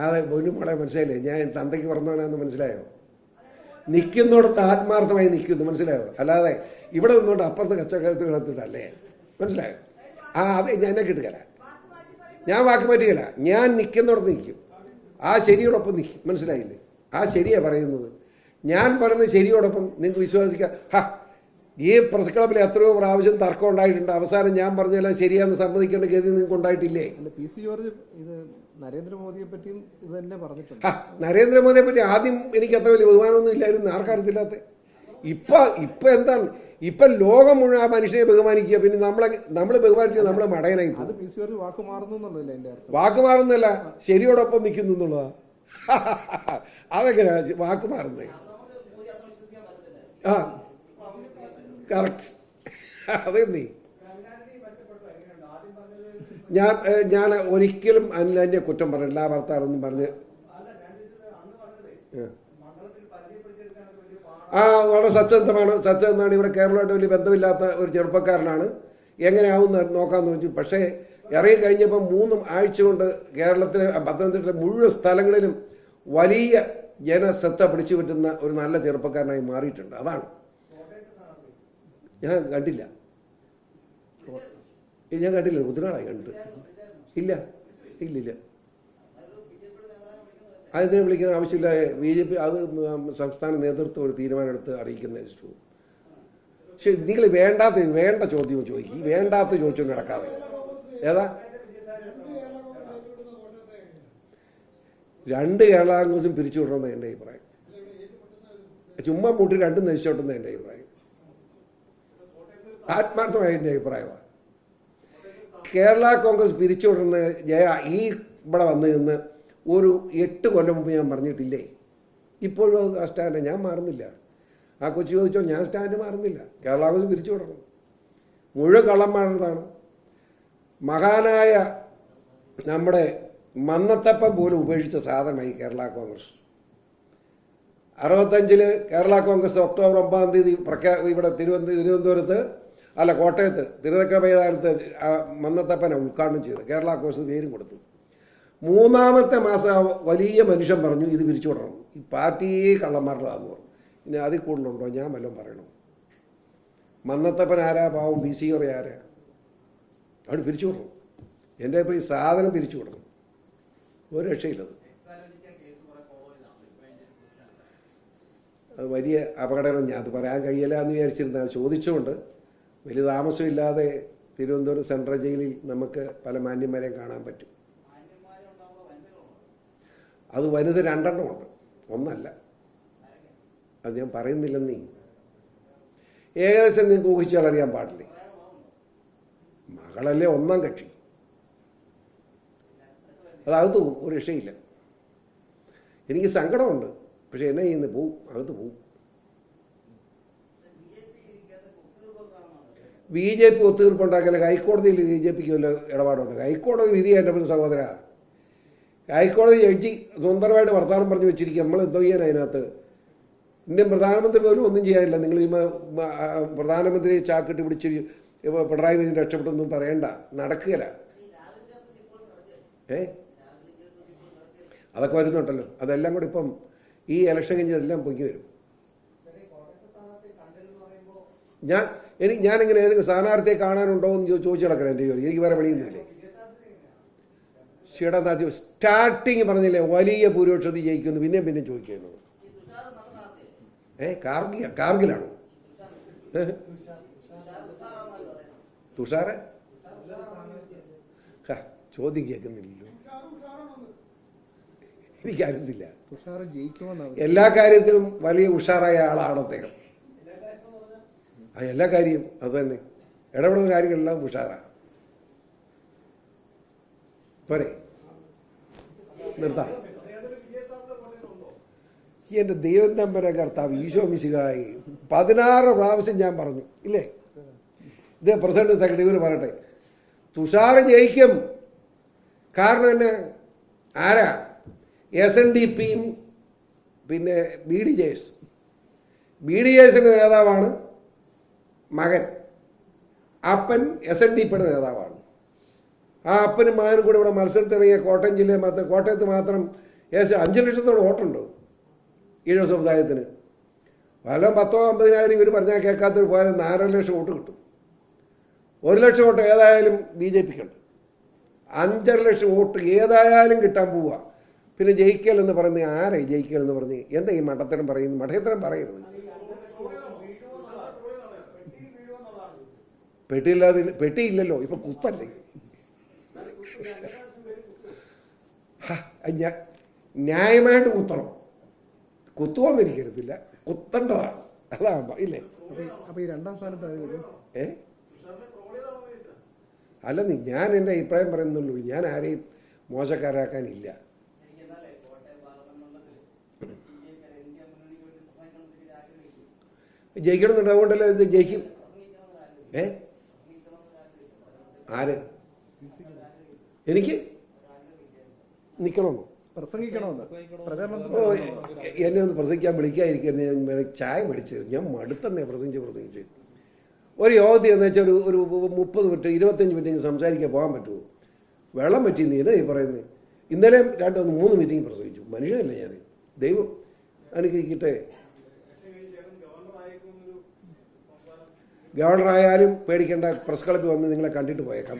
അതെ പൊന്നും മോളെ മനസ്സിലായില്ലേ, ഞാൻ തന്തയ്ക്ക് പറഞ്ഞവനാന്ന് മനസ്സിലായോ? നിൽക്കുന്നിടത്ത് ആത്മാർത്ഥമായി നിൽക്കുന്നു, മനസ്സിലായോ? അല്ലാതെ ഇവിടെ നിന്നുകൊണ്ട് അപ്പുറത്ത് കച്ചവടത്തിൽ കിടത്തിട്ടല്ലേ, മനസ്സിലായോ? അതെ ഞാൻ എന്നെ കിട്ടുകയില്ല, ഞാൻ വാക്ക് പറ്റുകയില്ല. ഞാൻ നിൽക്കുന്നിടത്ത് നിൽക്കും, ആ ശരിയോടൊപ്പം നിൽക്കും, മനസ്സിലായില്ലേ? ആ ശരിയാണ് പറയുന്നത്. ഞാൻ പറയുന്നത് ശരിയോടൊപ്പം നിങ്ങൾക്ക് വിശ്വസിക്കാം. ഈ പ്രസ് ക്ലബിൽ എത്രയോ പ്രാവശ്യം തർക്കം ഉണ്ടായിട്ടുണ്ട്. അവസാനം ഞാൻ പറഞ്ഞെല്ലാം ശരിയാണെന്ന് സമ്മതിക്കേണ്ട ഗതി നിങ്ങൾക്ക് ഉണ്ടായിട്ടില്ലേ? പി.സി. ജോർജ് ഇത് നരേന്ദ്രമോദിയെ പറ്റിയും ഇത് തന്നെ പറഞ്ഞിട്ടുണ്ട്. നരേന്ദ്രമോദിയെ പറ്റി ആദ്യം എനിക്ക് അത്ര വലിയ ബഹുമാനമൊന്നും ഇല്ലായിരുന്നു, ആർക്കറിയത്തില്ലാത്ത. ഇപ്പൊ എന്താണ്, ഇപ്പൊ ലോകം മുഴുവൻ ആ മനുഷ്യനെ ബഹുമാനിക്കുക. പിന്നെ നമ്മൾ ബഹുമാനിച്ചത് നമ്മളെ മടയനായി. വാക്ക് മാറുന്നില്ല, വാക്ക് മാറുന്നില്ല, ശരിയോടൊപ്പം നിൽക്കുന്നു എന്നുള്ളതാ. അതെങ്ങനെയാ വാക്ക് മാറുന്നത്? ആ കറക്റ്റ്. അതെ നീ ഞാൻ ഒരിക്കലും അനിലിനെ കുറ്റം പറയില്ല, ആ ഭർത്താവൊന്നും പറഞ്ഞ് വളരെ സത്യസന്ധമാണ്. ഇവിടെ കേരളമായിട്ട് വലിയ ബന്ധമില്ലാത്ത ഒരു ചെറുപ്പക്കാരനാണ്, എങ്ങനെയാവും നോക്കാമെന്ന് വെച്ചു. പക്ഷേ ഇറങ്ങി കഴിഞ്ഞപ്പോൾ 3 ആഴ്ച കൊണ്ട് കേരളത്തിലെ പത്തനംതിട്ട മുഴുവൻ സ്ഥലങ്ങളിലും വലിയ ജനശ്രദ്ധ പിടിച്ചു പറ്റുന്ന ഒരു നല്ല ചെറുപ്പക്കാരനായി മാറിയിട്ടുണ്ട്. അതാണ് ഞാൻ കണ്ടില്ല, കുതിരാളായി കണ്ടിട്ട് ഇല്ല. അതിനെ വിളിക്കുന്ന ആവശ്യമില്ല. BJP അത് സംസ്ഥാന നേതൃത്വം ഒരു തീരുമാനമെടുത്ത് അറിയിക്കുന്ന ഇഷ്ടം. പക്ഷെ നിങ്ങൾ വേണ്ട ചോദ്യവും ചോദിക്കും, വേണ്ടാത്ത ചോദിച്ചൊന്നും നടക്കാതെ. ഏതാ 2 കേരള കോൺഗ്രസും പിരിച്ചുവിടണമെന്ന് എൻ്റെ അഭിപ്രായം. ചുമ്മാ കൂട്ടി 2 നശിച്ചോട്ടെന്ന് എൻ്റെ അഭിപ്രായം, ആത്മാർത്ഥമായ എൻ്റെ അഭിപ്രായമാണ്. കേരള കോൺഗ്രസ് പിരിച്ചുവിടുന്ന ഈ ഇവിടെ വന്നു നിന്ന് ഒരു 8 കൊല്ലം മുമ്പ് ഞാൻ പറഞ്ഞിട്ടില്ലേ? ഇപ്പോഴും ആ സ്റ്റാൻഡ് ഞാൻ മാറുന്നില്ല. ആ കൊച്ചു ചോദിച്ചോ, ഞാൻ സ്റ്റാൻഡ് മാറുന്നില്ല. കേരള കോൺഗ്രസ് പിരിച്ചുവിടണം. മുഴുവൻ കള്ളന്മാരുടേതാണ്. മഹാനായ നമ്മുടെ മന്നത്തപ്പൻ പോലും ഉപേക്ഷിച്ച സാധനമായി കേരള കോൺഗ്രസ്. 65 കേരള കോൺഗ്രസ് ഒക്ടോബർ 9 തീയതി ഇവിടെ തിരുവനന്തപുരത്ത് കോട്ടയത്ത് തിരുനക്കര മൈതാനത്ത് മന്നത്തപ്പനെ ഉദ്ഘാടനം ചെയ്ത് കേരള കോൺഗ്രസ് പേരും കൊടുത്തു. 3-ാമത്തെ മാസം വലിയ മനുഷ്യൻ പറഞ്ഞു ഇത് പിരിച്ചുവിടണം, ഈ പാർട്ടിയെ കള്ളന്മാരുടേതാന്ന് പറഞ്ഞു. ഇനി അതിൽ കൂടുതലുണ്ടോ? ഞാൻ വല്ലതും പറയണം. മന്നത്തപ്പൻ ആരാ? പാവം BC ആരാ? അവിടെ പിരിച്ചുവിടണം. എൻ്റെ ഈ സാധനം പിരിച്ചുവിടണം, ഒരു രക്ഷയില്ലത്. അത് വലിയ അപകടം. ഞാൻ അത് പറയാൻ കഴിയില്ല എന്ന് വിചാരിച്ചിരുന്ന ചോദിച്ചുകൊണ്ട് വലിയ താമസമില്ലാതെ തിരുവനന്തപുരം സെൻട്രൽ ജയിലിൽ നമുക്ക് പല മാന്യന്മാരെയും കാണാൻ പറ്റും. അത് വനിത 2 എണ്ണമുണ്ട്, ഒന്നല്ല. അത് ഞാൻ പറയുന്നില്ലെന്നീ. ഏകദേശം നിങ്ങൾക്ക് ഊഹിച്ചാൽ അറിയാൻ പാടില്ലേ? മകളല്ലേ 1-ാം കക്ഷി. അതകത്ത് പോവും, ഒരു രക്ഷയില്ല. എനിക്ക് സങ്കടമുണ്ട്, പക്ഷെ എന്നെ ഇന്ന് പോവും, അകത്ത് പോവും. BJP ഒത്തുതീർപ്പുണ്ടാക്കില്ല. ഹൈക്കോടതിയിൽ BJPക്ക് വല്ല ഇടപാടുണ്ട്? ഹൈക്കോടതി വിധി എൻ്റെ സഹോദര. ഹൈക്കോടതി ജഡ്ജി സ്വന്തമായിട്ട് വർത്തമാനം പറഞ്ഞു വെച്ചിരിക്കുക. നമ്മൾ എന്തോ ചെയ്യാൻ അതിനകത്ത്? ഇന്ത്യൻ പ്രധാനമന്ത്രി പോലും ഒന്നും ചെയ്യാനില്ല. നിങ്ങൾ ഈ പ്രധാനമന്ത്രി ചാക്കിട്ട് പിടിച്ച് പിണറായി വിജയൻ രക്ഷപ്പെട്ടൊന്നും പറയണ്ട, നടക്കുകയില്ല. അതൊക്കെ വരുന്നുണ്ടല്ലോ. അതെല്ലാം കൂടെ ഇപ്പം ഈ ഇലക്ഷൻ കഴിഞ്ഞതെല്ലാം പൊങ്ങി വരും. ഞാനിങ്ങനെ ഏതെങ്കിലും സ്ഥാനാർത്ഥിയെ കാണാനുണ്ടോ എന്ന് ചോദിച്ചു നടക്കണം. എൻ്റെ ജോലി എനിക്ക് വേറെ പണിയൊന്നുമില്ലേ? സ്റ്റാർട്ടിങ് പറഞ്ഞില്ലേ വലിയ ഭൂരിപക്ഷത്തിൽ ജയിക്കുന്നു, പിന്നെ ചോദിക്കുന്നു. കാർഗിലാണോ? തുഷാറ് ചോദ്യം കേൾക്കുന്നില്ലല്ലോ, എനിക്കറിയത്തില്ല. എല്ലാ കാര്യത്തിലും വലിയ ഉഷാറായ ആളാണ് അദ്ദേഹം. എല്ലാ കാര്യവും അത് തന്നെ, ഇടപെടുന്ന കാര്യങ്ങളെല്ലാം ഉഷാറാണ്. പോരെ, നിർത്താം. എൻ്റെ ദൈവം തമ്പുരാൻ കർത്താവ് ഈശോ മിശിഹായി 16 പ്രാവശ്യം ഞാൻ പറഞ്ഞു ഇല്ലേ? ഇത് പ്രസിഡന്റ് സെക്രട്ടറി ഇവർ പറയട്ടെ, തുഷാർ ജയിക്കും. കാരണം തന്നെ ആരാ? SNDPയും പിന്നെ BDJS. BDJസിൻ്റെ നേതാവാണ് മകൻ, അപ്പൻ SNDPയുടെ നേതാവാണ്. ആ അപ്പനും മകനും കൂടെ ഇവിടെ മത്സരത്തിനിറങ്ങിയ കോട്ടയം ജില്ലയിൽ മാത്രം, കോട്ടയത്ത് മാത്രം ഏകദേശം 5 ലക്ഷത്തോളം വോട്ടുണ്ട് ഈഴവ സമുദായത്തിന്. വല്ല 10,000-50,000 ഇവർ പറഞ്ഞാൽ കേൾക്കാത്തവർ പോയാലും 4 ലക്ഷം വോട്ട് കിട്ടും. 1 ലക്ഷം വോട്ട് ഏതായാലും BJPക്കുണ്ട്. 5.5 ലക്ഷം വോട്ട് ഏതായാലും കിട്ടാൻ പോവുക. പിന്നെ ജയിക്കൽ എന്ന് പറയുന്നത് ആരായി ജയിക്കൽ എന്ന് പറഞ്ഞ് എന്താ ഈ മഠത്തരം പറയുന്നത്? മഠത്തരം പറയരുത്. പെട്ടിയില്ലല്ലോ, ഇപ്പൊ കുത്തല്ലേ. ന്യായമായിട്ട് കുത്തണം. കുത്തുവന്നിരിക്കരുതില്ല, കുത്തേണ്ടതാണ്. അതാകുമ്പോ ഇല്ലേ? അപ്പൊ ഈ 2ാം സ്ഥാനത്ത് അല്ല, ഞാൻ എൻ്റെ അഭിപ്രായം പറയുന്നുള്ളൂ. ഞാൻ ആരെയും മോശക്കാരാക്കാനില്ല. ജയിക്കണമെന്നുണ്ട്, അതുകൊണ്ടല്ലേ ഇത് ജയിക്കും. ആര് എനിക്ക് നിൽക്കണമെന്നോ? എന്നെ ഒന്ന് പ്രസംഗിക്കാൻ വിളിക്കാതിരിക്കുന്ന ചായ മേടിച്ചു തരും. ഞാൻ മടുത്തന്നെ പ്രസംഗിച്ച് ഒരു യോഗത്തിൽ എന്ന് വെച്ചാൽ ഒരു 30 മിനിറ്റ് 25 മിനിറ്റ് സംസാരിക്കാൻ പോകാൻ പറ്റുമോ? വെള്ളം പറ്റി നീല ഈ പറയുന്നത്. ഇന്നലെ 2-3 മീറ്റിംഗ് പ്രസംഗിച്ചു. മനുഷ്യനല്ലേ ഞാൻ, ദൈവം അനുഗ്രഹിക്കട്ടെ. ഗവർണറായാലും പേടിക്കേണ്ട, പ്രസ് ക്ലബ്ബിൽ വന്ന് നിങ്ങളെ കണ്ടിട്ട് പോയേക്കാം.